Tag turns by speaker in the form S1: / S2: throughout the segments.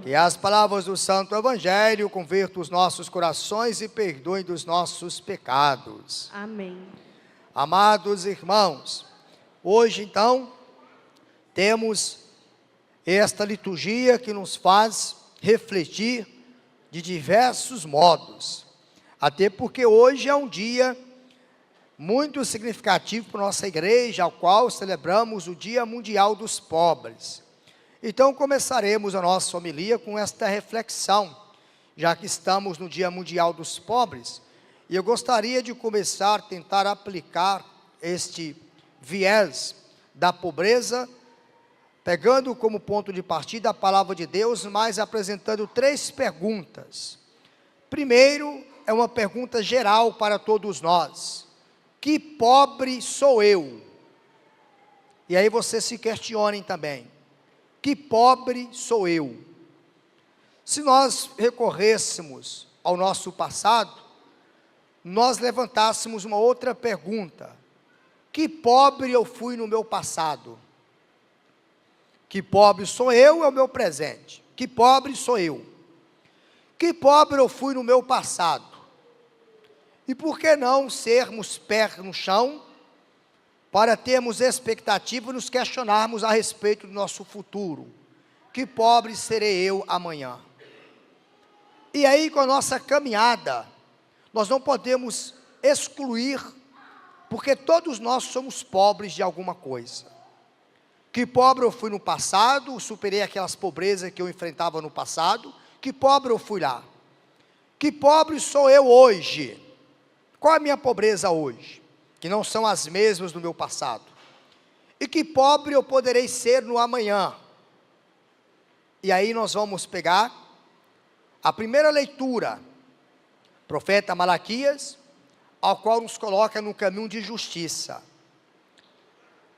S1: Que as palavras do Santo Evangelho convertam os nossos corações e perdoem dos nossos pecados.
S2: Amém.
S1: Amados irmãos, hoje então temos esta liturgia que nos faz refletir de diversos modos. Até porque hoje é um dia muito significativo para a nossa igreja, ao qual celebramos o Dia Mundial dos Pobres. Então começaremos a nossa homilia com esta reflexão, já que estamos no Dia Mundial dos Pobres, e eu gostaria de começar a tentar aplicar este viés da pobreza, pegando como ponto de partida a palavra de Deus, mas apresentando 3 perguntas. Primeiro, é uma pergunta geral para todos nós: que pobre sou eu? E aí vocês se questionem também: que pobre sou eu? Se nós recorrêssemos ao nosso passado, nós levantássemos uma outra pergunta: que pobre eu fui no meu passado? Que pobre sou eu é o meu presente. Que pobre sou eu? Que pobre eu fui no meu passado? E por que não sermos pé no chão, para termos expectativa e nos questionarmos a respeito do nosso futuro? Que pobre serei eu amanhã? E aí, com a nossa caminhada, nós não podemos excluir, porque todos nós somos pobres de alguma coisa. Que pobre eu fui no passado, superei aquelas pobrezas que eu enfrentava no passado. Que pobre eu fui lá. Que pobre sou eu hoje? Qual é a minha pobreza hoje? Que não são as mesmas do meu passado. E que pobre eu poderei ser no amanhã? E aí nós vamos pegar a primeira leitura, profeta Malaquias, ao qual nos coloca no caminho de justiça.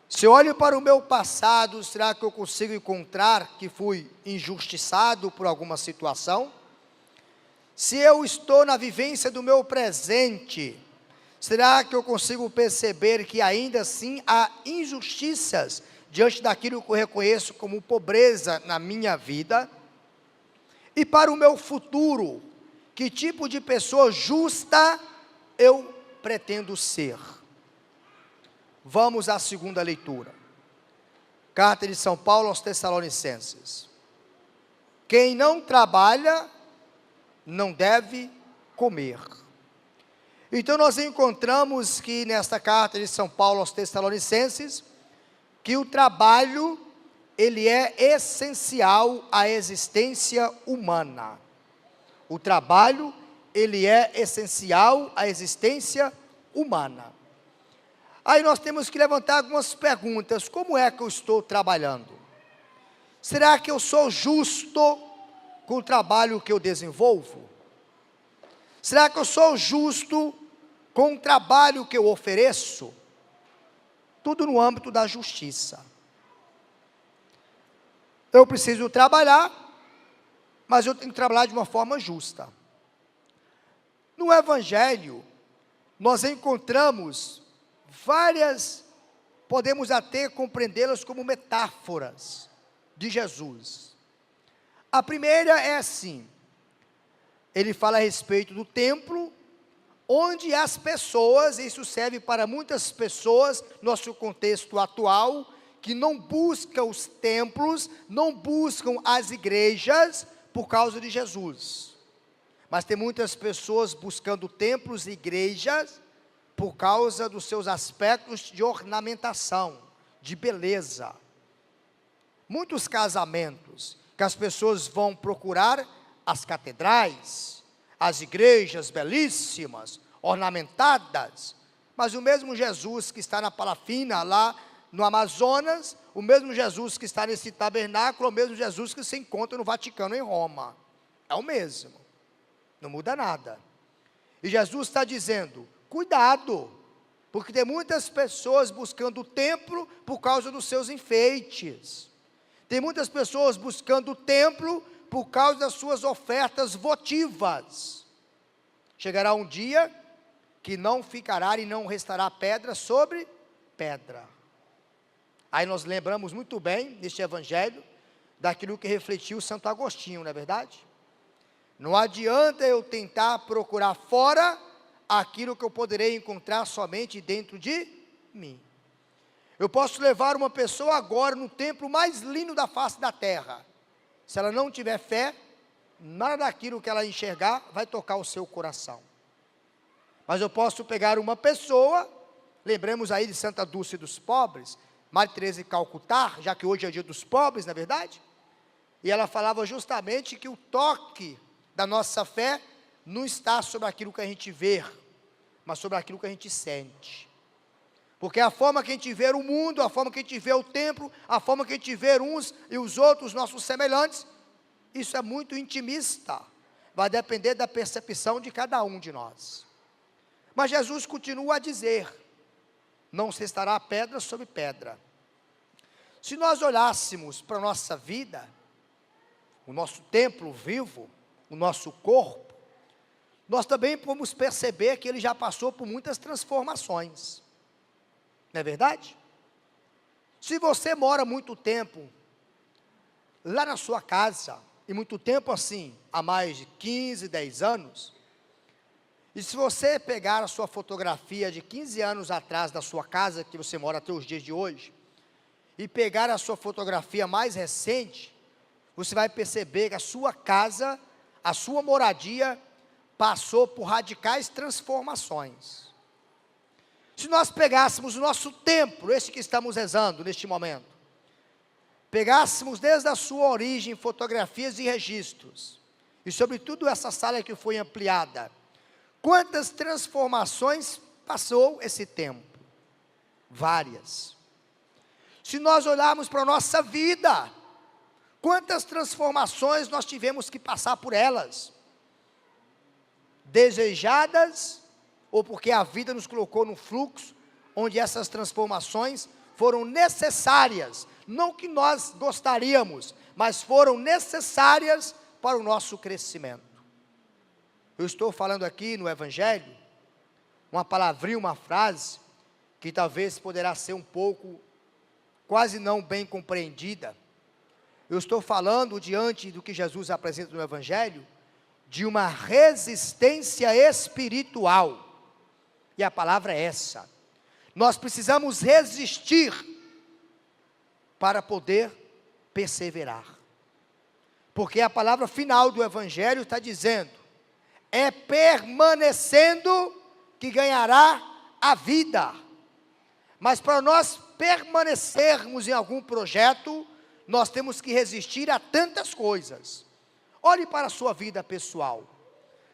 S1: Se eu olho para o meu passado, será que eu consigo encontrar que fui injustiçado por alguma situação? Se eu estou na vivência do meu presente, será que eu consigo perceber que ainda assim há injustiças diante daquilo que eu reconheço como pobreza na minha vida? E para o meu futuro, que tipo de pessoa justa eu pretendo ser? Vamos à segunda leitura. Carta de São Paulo aos Tessalonicenses. Quem não trabalha, não deve comer. Então nós encontramos que nesta carta de São Paulo aos Tessalonicenses, que o trabalho, ele é essencial à existência humana. O trabalho, ele é essencial à existência humana. Aí nós temos que levantar algumas perguntas: como é que eu estou trabalhando? Será que eu sou justo com o trabalho que eu desenvolvo? Será que eu sou justo com o trabalho que eu ofereço? Tudo no âmbito da justiça. Eu preciso trabalhar, mas eu tenho que trabalhar de uma forma justa. No Evangelho, nós encontramos podemos até compreendê-las como metáforas de Jesus. A primeira é assim: ele fala a respeito do templo, onde as pessoas, isso serve para muitas pessoas, nosso contexto atual, que não buscam os templos, não buscam as igrejas por causa de Jesus. Mas tem muitas pessoas buscando templos e igrejas por causa dos seus aspectos de ornamentação, de beleza. Muitos casamentos que as pessoas vão procurar as catedrais, as igrejas belíssimas, ornamentadas, mas o mesmo Jesus que está na Parafina, lá no Amazonas, o mesmo Jesus que está nesse tabernáculo, é o mesmo Jesus que se encontra no Vaticano, em Roma. É o mesmo, não muda nada. E Jesus está dizendo: cuidado, porque tem muitas pessoas buscando o templo por causa dos seus enfeites. Tem muitas pessoas buscando o templo por causa das suas ofertas votivas. Chegará um dia que não ficará e não restará pedra sobre pedra. Aí nós lembramos muito bem, neste Evangelho, daquilo que refletiu Santo Agostinho, não é verdade? Não adianta eu tentar procurar fora aquilo que eu poderei encontrar somente dentro de mim. Eu posso levar uma pessoa agora no templo mais lindo da face da terra. Se ela não tiver fé, nada daquilo que ela enxergar vai tocar o seu coração. Mas eu posso pegar uma pessoa, lembremos aí de Santa Dulce dos Pobres, Madre Teresa de Calcutá, já que hoje é o dia dos pobres, não é verdade? E ela falava justamente que o toque da nossa fé não está sobre aquilo que a gente vê, mas sobre aquilo que a gente sente. Porque a forma que a gente vê o mundo, a forma que a gente vê o templo, a forma que a gente vê uns e os outros, nossos semelhantes, isso é muito intimista, vai depender da percepção de cada um de nós. Mas Jesus continua a dizer, não se estará pedra sobre pedra. Se nós olhássemos para a nossa vida, o nosso templo vivo, o nosso corpo, nós também podemos perceber que ele já passou por muitas transformações. Não é verdade? Se você mora muito tempo lá na sua casa, e muito tempo assim, há mais de 15, 10 anos, e se você pegar a sua fotografia de 15 anos atrás da sua casa, que você mora até os dias de hoje, e pegar a sua fotografia mais recente, você vai perceber que a sua casa, a sua moradia, passou por radicais transformações. Se nós pegássemos o nosso templo, esse que estamos rezando neste momento, pegássemos desde a sua origem fotografias e registros, e sobretudo essa sala que foi ampliada, quantas transformações passou esse tempo? Várias. Se nós olharmos para a nossa vida, quantas transformações nós tivemos que passar por elas? Desejadas, ou porque a vida nos colocou no fluxo, onde essas transformações foram necessárias, não que nós gostaríamos, mas foram necessárias para o nosso crescimento. Eu estou falando aqui no Evangelho, uma palavrinha, uma frase, que talvez poderá ser um pouco, quase não bem compreendida. Eu estou falando, diante do que Jesus apresenta no Evangelho, de uma resistência espiritual. E a palavra é essa. Nós precisamos resistir para poder perseverar. Porque a palavra final do Evangelho está dizendo, é permanecendo que ganhará a vida. Mas para nós permanecermos em algum projeto, nós temos que resistir a tantas coisas. Olhe para a sua vida pessoal,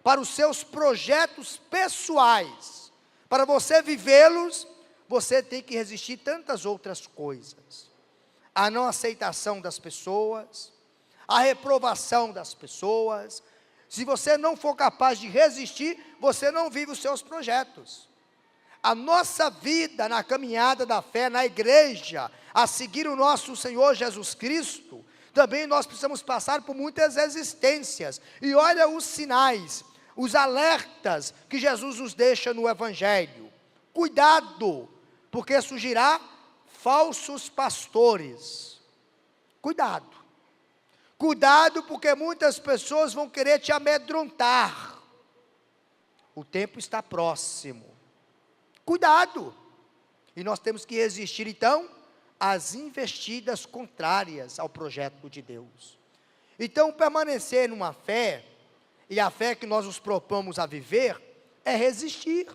S1: para os seus projetos pessoais. Para você vivê-los, você tem que resistir tantas outras coisas. A não aceitação das pessoas, a reprovação das pessoas. Se você não for capaz de resistir, você não vive os seus projetos. A nossa vida na caminhada da fé, na igreja, a seguir o nosso Senhor Jesus Cristo, também nós precisamos passar por muitas resistências. E olha os sinais, os alertas que Jesus nos deixa no Evangelho. Cuidado, porque surgirá falsos pastores. Cuidado. Cuidado, porque muitas pessoas vão querer te amedrontar. O tempo está próximo. Cuidado. E nós temos que resistir então às investidas contrárias ao projeto de Deus. Então, permanecer numa fé, e a fé que nós nos propomos a viver, é resistir.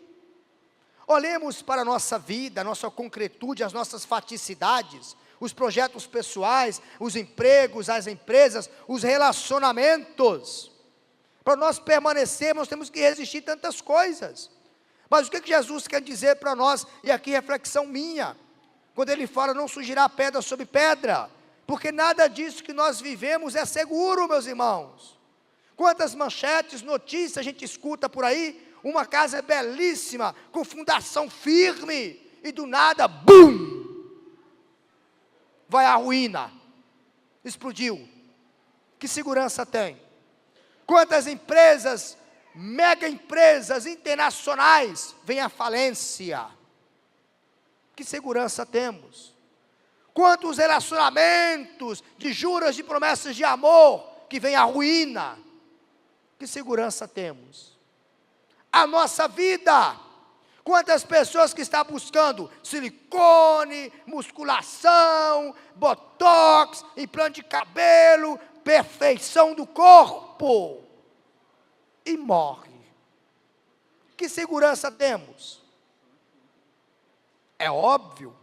S1: Olhemos para a nossa vida, a nossa concretude, as nossas faticidades, os projetos pessoais, os empregos, as empresas, os relacionamentos. Para nós permanecermos, nós temos que resistir tantas coisas. Mas o que Jesus quer dizer para nós, e aqui reflexão minha, quando ele fala, não surgirá pedra sobre pedra, porque nada disso que nós vivemos é seguro, meus irmãos. Quantas manchetes, notícias a gente escuta por aí, uma casa belíssima, com fundação firme, e do nada, BUM! Vai à ruína, explodiu. Que segurança tem? Quantas empresas, mega empresas internacionais, vêm à falência? Que segurança temos? Quantos relacionamentos de juras, de promessas de amor, que vem a ruína. Que segurança temos? A nossa vida. Quantas pessoas que estão buscando silicone, musculação, botox, implante de cabelo, perfeição do corpo, e morre. Que segurança temos? É óbvio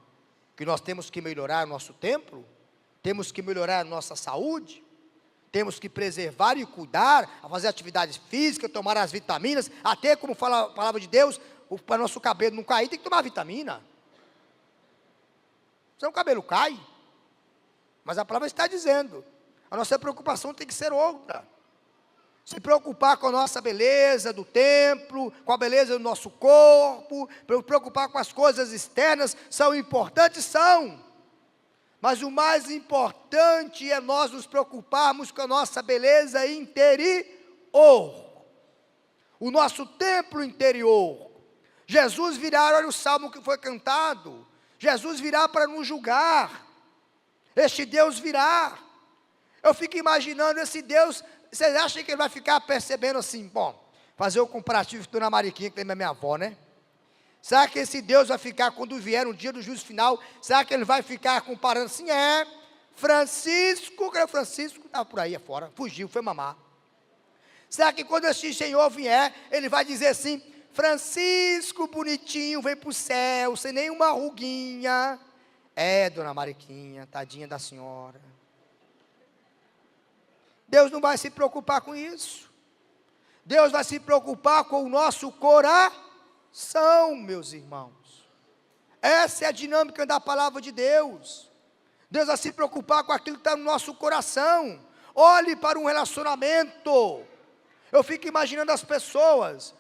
S1: que nós temos que melhorar o nosso templo, temos que melhorar a nossa saúde, temos que preservar e cuidar, a fazer atividades físicas, tomar as vitaminas, até como fala a palavra de Deus, para nosso cabelo não cair, tem que tomar vitamina. Senão o cabelo cai. Mas a palavra está dizendo, a nossa preocupação tem que ser outra. Se preocupar com a nossa beleza do templo, com a beleza do nosso corpo, preocupar com as coisas externas, são importantes, são. Mas o mais importante é nós nos preocuparmos com a nossa beleza interior. O nosso templo interior. Jesus virá, olha o salmo que foi cantado. Jesus virá para nos julgar. Este Deus virá. Eu fico imaginando esse Deus. Vocês acham que ele vai ficar percebendo assim, bom, fazer o comparativo na Mariquinha, que tem a minha avó, né? Será que esse Deus vai ficar, quando vier no dia do juízo final, será que ele vai ficar comparando assim? Francisco, cadê o Francisco? Estava por aí afora, fugiu, foi mamar. Será que quando esse Senhor vier, ele vai dizer assim, Francisco bonitinho, vem para o céu, sem nenhuma ruguinha. Dona Mariquinha, tadinha da senhora. Deus não vai se preocupar com isso. Deus vai se preocupar com o nosso coração, meus irmãos. Essa é a dinâmica da palavra de Deus. Deus vai se preocupar com aquilo que está no nosso coração. Olhe para um relacionamento. Eu fico imaginando as pessoas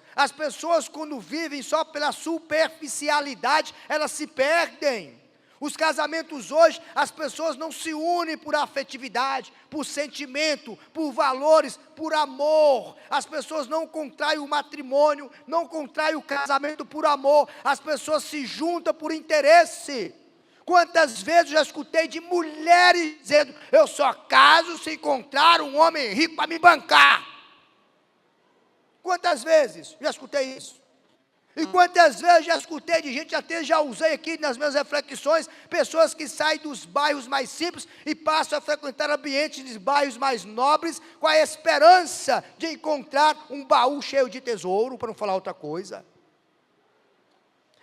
S1: quando vivem só pela superficialidade, elas se perdem. Os casamentos hoje, as pessoas não se unem por afetividade, por sentimento, por valores, por amor. As pessoas não contraem o matrimônio, não contraem o casamento por amor. As pessoas se juntam por interesse. Quantas vezes eu já escutei de mulheres dizendo, eu só caso se encontrar um homem rico para me bancar. Quantas vezes já escutei isso? E quantas vezes já escutei de gente, até já usei aqui nas minhas reflexões, pessoas que saem dos bairros mais simples e passam a frequentar ambientes de bairros mais nobres, com a esperança de encontrar um baú cheio de tesouro, para não falar outra coisa.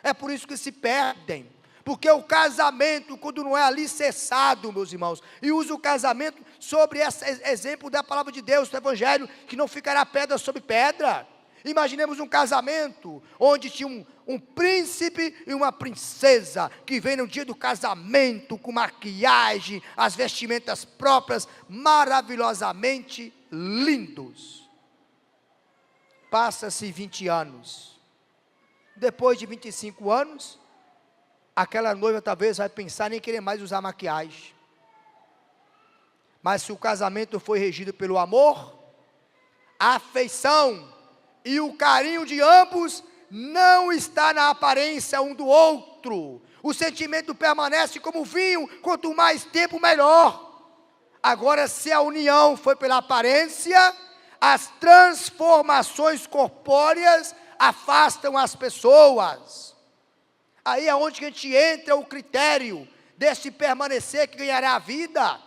S1: É por isso que se perdem, porque o casamento, quando não é alicerçado, meus irmãos, e usa o casamento sobre esse exemplo da palavra de Deus, do Evangelho, que não ficará pedra sobre pedra. Imaginemos um casamento, onde tinha um príncipe e uma princesa, que vem no dia do casamento, com maquiagem, as vestimentas próprias, maravilhosamente lindos. Passa-se 20 anos, depois de 25 anos, aquela noiva talvez vai pensar nem querer mais usar maquiagem. Mas se o casamento foi regido pelo amor, a afeição e o carinho de ambos não está na aparência um do outro. O sentimento permanece como vinho, quanto mais tempo melhor. Agora, se a união foi pela aparência, as transformações corpóreas afastam as pessoas. Aí é onde a gente entra o critério desse permanecer que ganhará a vida.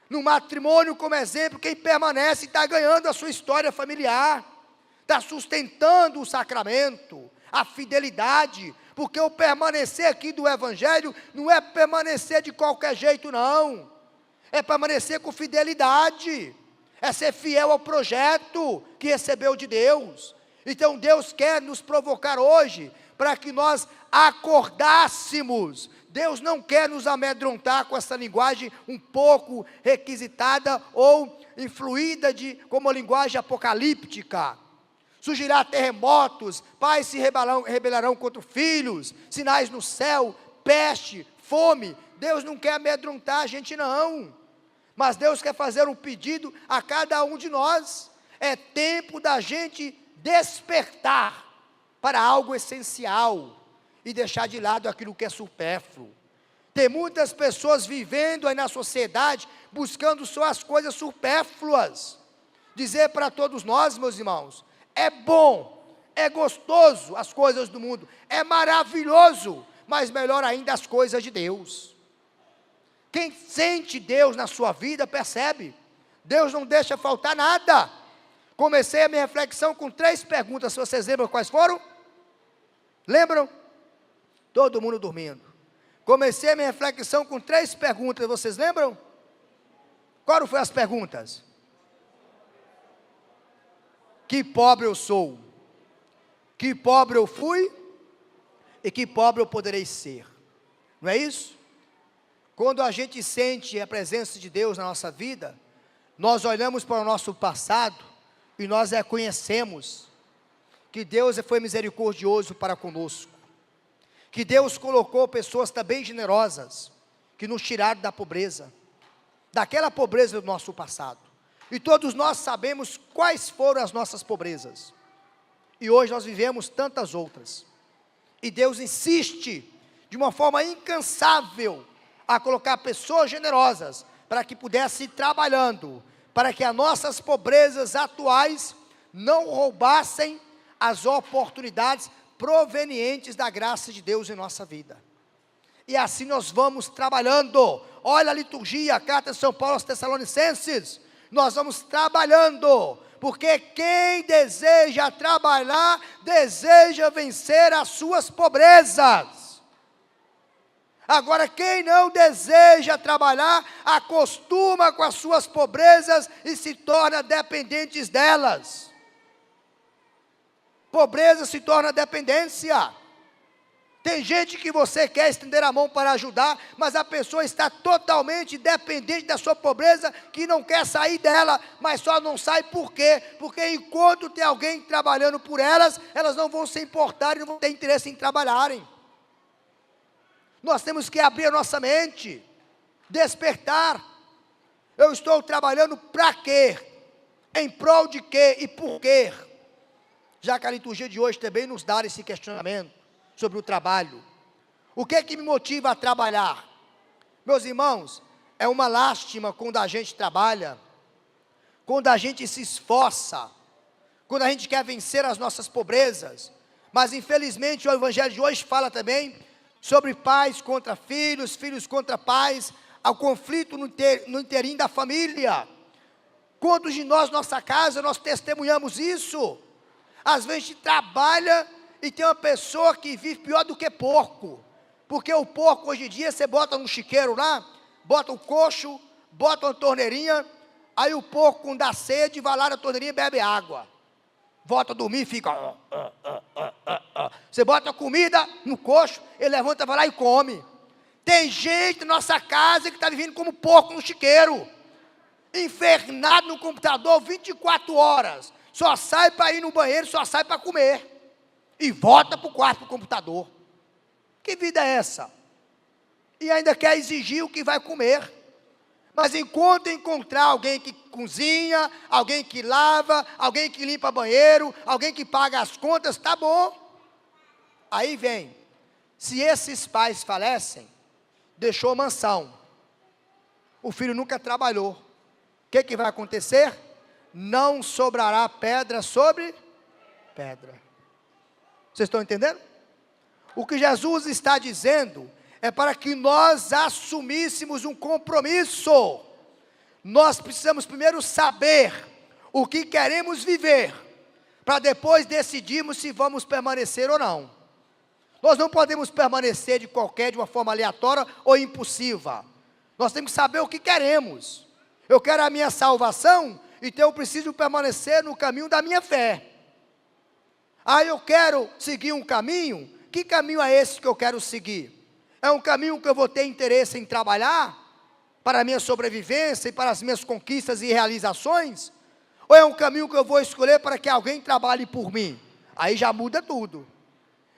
S1: No matrimônio, como exemplo, quem permanece está ganhando a sua história familiar, está sustentando o sacramento, a fidelidade, porque o permanecer aqui do Evangelho não é permanecer de qualquer jeito não, é permanecer com fidelidade, é ser fiel ao projeto que recebeu de Deus. Então Deus quer nos provocar hoje, para que nós acordássemos. Deus não quer nos amedrontar com essa linguagem um pouco requisitada ou influída como a linguagem apocalíptica. Surgirá terremotos, pais se rebelarão contra filhos, sinais no céu, peste, fome. Deus não quer amedrontar a gente não, mas Deus quer fazer um pedido a cada um de nós. É tempo da gente despertar para algo essencial e deixar de lado aquilo que é supérfluo. Tem muitas pessoas vivendo aí na sociedade, buscando só as coisas supérfluas. Dizer para todos nós, meus irmãos, é bom, é gostoso as coisas do mundo, é maravilhoso, mas melhor ainda as coisas de Deus. Quem sente Deus na sua vida, percebe, Deus não deixa faltar nada. Comecei a minha reflexão com 3 perguntas, se vocês lembram quais foram? Lembram? Todo mundo dormindo. Comecei a minha reflexão com 3 perguntas, vocês lembram? Quais foram as perguntas? Que pobre eu sou, que pobre eu fui, e que pobre eu poderei ser. Não é isso? Quando a gente sente a presença de Deus na nossa vida, nós olhamos para o nosso passado, e nós reconhecemos que Deus foi misericordioso para conosco, que Deus colocou pessoas também generosas, que nos tiraram da pobreza, daquela pobreza do nosso passado, e todos nós sabemos quais foram as nossas pobrezas, e hoje nós vivemos tantas outras, e Deus insiste, de uma forma incansável, a colocar pessoas generosas, para que pudessem ir trabalhando, para que as nossas pobrezas atuais não roubassem as oportunidades provenientes da graça de Deus em nossa vida. E assim nós vamos trabalhando. Olha a liturgia, a carta de São Paulo aos Tessalonicenses, nós vamos trabalhando, porque quem deseja trabalhar, deseja vencer as suas pobrezas. Agora, quem não deseja trabalhar, acostuma com as suas pobrezas e se torna dependentes delas. Pobreza se torna dependência. Tem gente que você quer estender a mão para ajudar, mas a pessoa está totalmente dependente da sua pobreza, que não quer sair dela, mas só não sai por quê? Porque enquanto tem alguém trabalhando por elas, elas não vão se importar e não vão ter interesse em trabalharem. Nós temos que abrir a nossa mente, despertar. Eu estou trabalhando para quê? Em prol de quê e por quê? Já que a liturgia de hoje também nos dá esse questionamento sobre o trabalho. O que é que me motiva a trabalhar? Meus irmãos, é uma lástima quando a gente trabalha, quando a gente se esforça, quando a gente quer vencer as nossas pobrezas, mas infelizmente o evangelho de hoje fala também sobre pais contra filhos, filhos contra pais, ao conflito no inteirinho da família. Quantos de nós, nossa casa, nós testemunhamos isso? Às vezes a gente trabalha e tem uma pessoa que vive pior do que porco, porque o porco hoje em dia, você bota no chiqueiro lá, bota um coxo, bota uma torneirinha, aí o porco quando dá sede, vai lá na torneirinha e bebe água, volta a dormir e fica, você bota comida no coxo, ele levanta, vai lá e come. Tem gente na nossa casa que está vivendo como porco no chiqueiro, infernado no computador 24 horas, só sai para ir no banheiro, só sai para comer, e volta para o quarto, para o computador. Que vida é essa? E ainda quer exigir o que vai comer. Mas enquanto encontrar alguém que cozinha, alguém que lava, alguém que limpa banheiro, alguém que paga as contas, tá bom. Aí vem, se esses pais falecem, deixou mansão, o filho nunca trabalhou, o que vai acontecer? Não sobrará pedra sobre pedra. Vocês estão entendendo? O que Jesus está dizendo é para que nós assumíssemos um compromisso. Nós precisamos primeiro saber o que queremos viver, para depois decidirmos se vamos permanecer ou não. Nós não podemos permanecer de uma forma aleatória ou impulsiva. Nós temos que saber o que queremos. Eu quero a minha salvação, então eu preciso permanecer no caminho da minha fé. Eu quero seguir um caminho, que caminho é esse que eu quero seguir? É um caminho que eu vou ter interesse em trabalhar, para a minha sobrevivência e para as minhas conquistas e realizações? Ou é um caminho que eu vou escolher para que alguém trabalhe por mim? Aí já muda tudo.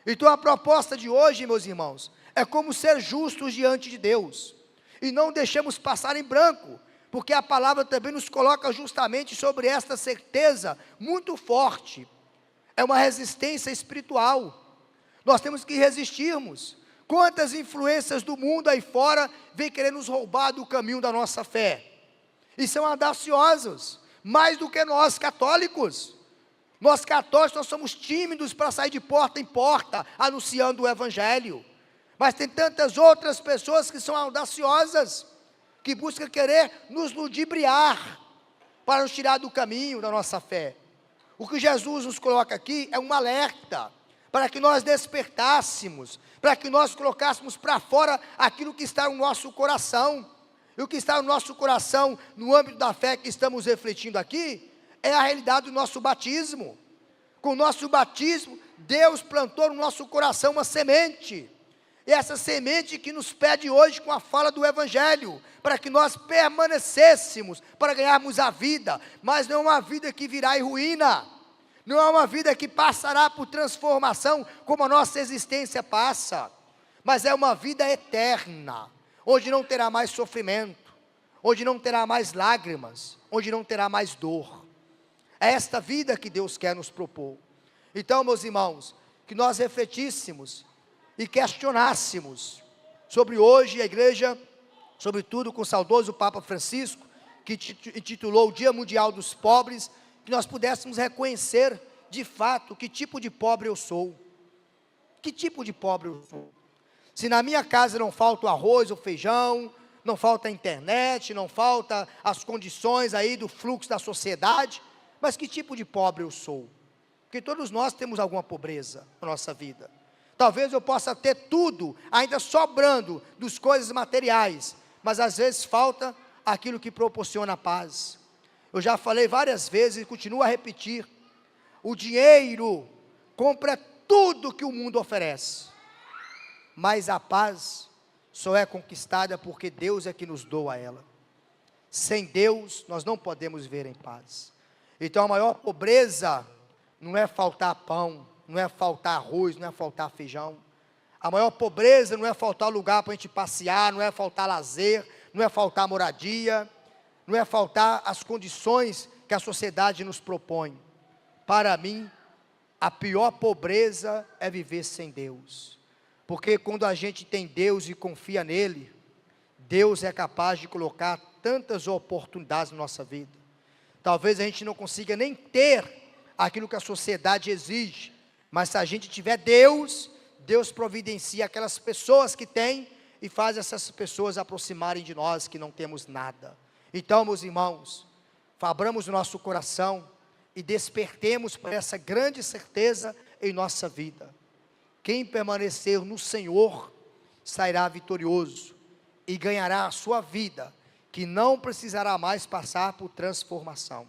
S1: Então a proposta de hoje, meus irmãos, é como ser justos diante de Deus, e não deixemos passar em branco, porque a palavra também nos coloca justamente sobre esta certeza muito forte. É uma resistência espiritual, nós temos que resistirmos. Quantas influências do mundo aí fora vêm querer nos roubar do caminho da nossa fé? E são audaciosos, mais do que nós católicos. Nós católicos, nós somos tímidos para sair de porta em porta, anunciando o Evangelho. Mas tem tantas outras pessoas que são audaciosas, que buscam querer nos ludibriar, para nos tirar do caminho da nossa fé. O que Jesus nos coloca aqui é um alerta, para que nós despertássemos, para que nós colocássemos para fora aquilo que está no nosso coração. E o que está no nosso coração, no âmbito da fé que estamos refletindo aqui, é a realidade do nosso batismo. Com o nosso batismo, Deus plantou no nosso coração uma semente. E essa semente que nos pede hoje com a fala do Evangelho, para que nós permanecêssemos, para ganharmos a vida, mas não é uma vida que virá em ruína, não é uma vida que passará por transformação, como a nossa existência passa, mas é uma vida eterna, onde não terá mais sofrimento, onde não terá mais lágrimas, onde não terá mais dor. É esta vida que Deus quer nos propor. Então, meus irmãos, que nós refletíssemos e questionássemos sobre hoje a igreja, sobretudo com o saudoso Papa Francisco, que intitulou o Dia Mundial dos Pobres, que nós pudéssemos reconhecer de fato que tipo de pobre eu sou. Que tipo de pobre eu sou? Se na minha casa não falta o arroz, o feijão, não falta a internet, não falta as condições aí do fluxo da sociedade, mas que tipo de pobre eu sou? Porque todos nós temos alguma pobreza na nossa vida. Talvez eu possa ter tudo, ainda sobrando das coisas materiais, mas às vezes falta aquilo que proporciona a paz. Eu já falei várias vezes e continuo a repetir, o dinheiro compra tudo que o mundo oferece, mas a paz só é conquistada porque Deus é que nos doa ela. Sem Deus, nós não podemos viver em paz. Então a maior pobreza não é faltar pão, não é faltar arroz, não é faltar feijão. A maior pobreza não é faltar lugar para a gente passear, não é faltar lazer, não é faltar moradia, não é faltar as condições que a sociedade nos propõe. Para mim, a pior pobreza é viver sem Deus. Porque quando a gente tem Deus e confia nele, Deus é capaz de colocar tantas oportunidades na nossa vida. Talvez a gente não consiga nem ter aquilo que a sociedade exige, mas se a gente tiver Deus, Deus providencia aquelas pessoas que têm e faz essas pessoas aproximarem de nós que não temos nada. Então, meus irmãos, abramos o nosso coração e despertemos para essa grande certeza em nossa vida. Quem permanecer no Senhor sairá vitorioso e ganhará a sua vida, que não precisará mais passar por transformação.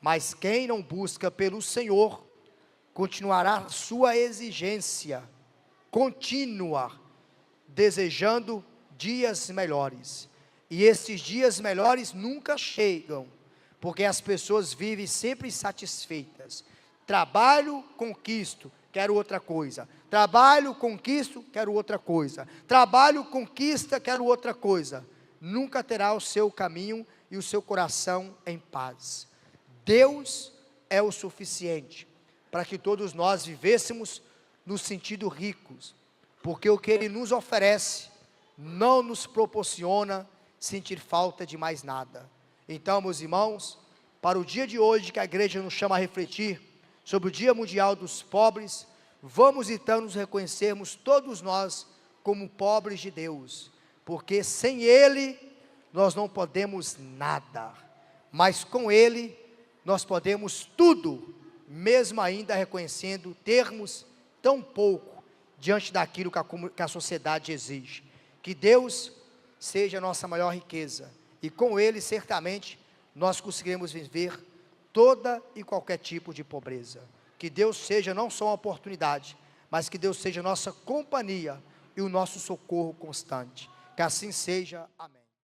S1: Mas quem não busca pelo Senhor, continuará sua exigência contínua, desejando dias melhores. E esses dias melhores nunca chegam, porque as pessoas vivem sempre insatisfeitas. Trabalho, conquisto, quero outra coisa. Trabalho, conquisto, quero outra coisa. Trabalho, conquista, quero outra coisa. Nunca terá o seu caminho e o seu coração em paz. Deus é o suficiente para que todos nós vivêssemos no sentido ricos, porque o que Ele nos oferece não nos proporciona sentir falta de mais nada. Então, meus irmãos, para o dia de hoje que a igreja nos chama a refletir sobre o Dia Mundial dos Pobres, vamos então nos reconhecermos todos nós como pobres de Deus, porque sem Ele nós não podemos nada, mas com Ele nós podemos tudo, mesmo ainda reconhecendo termos tão pouco diante daquilo que a sociedade exige. Que Deus seja a nossa maior riqueza, e com Ele certamente nós conseguiremos viver toda e qualquer tipo de pobreza. Que Deus seja não só uma oportunidade, mas que Deus seja a nossa companhia e o nosso socorro constante. Que assim seja. Amém.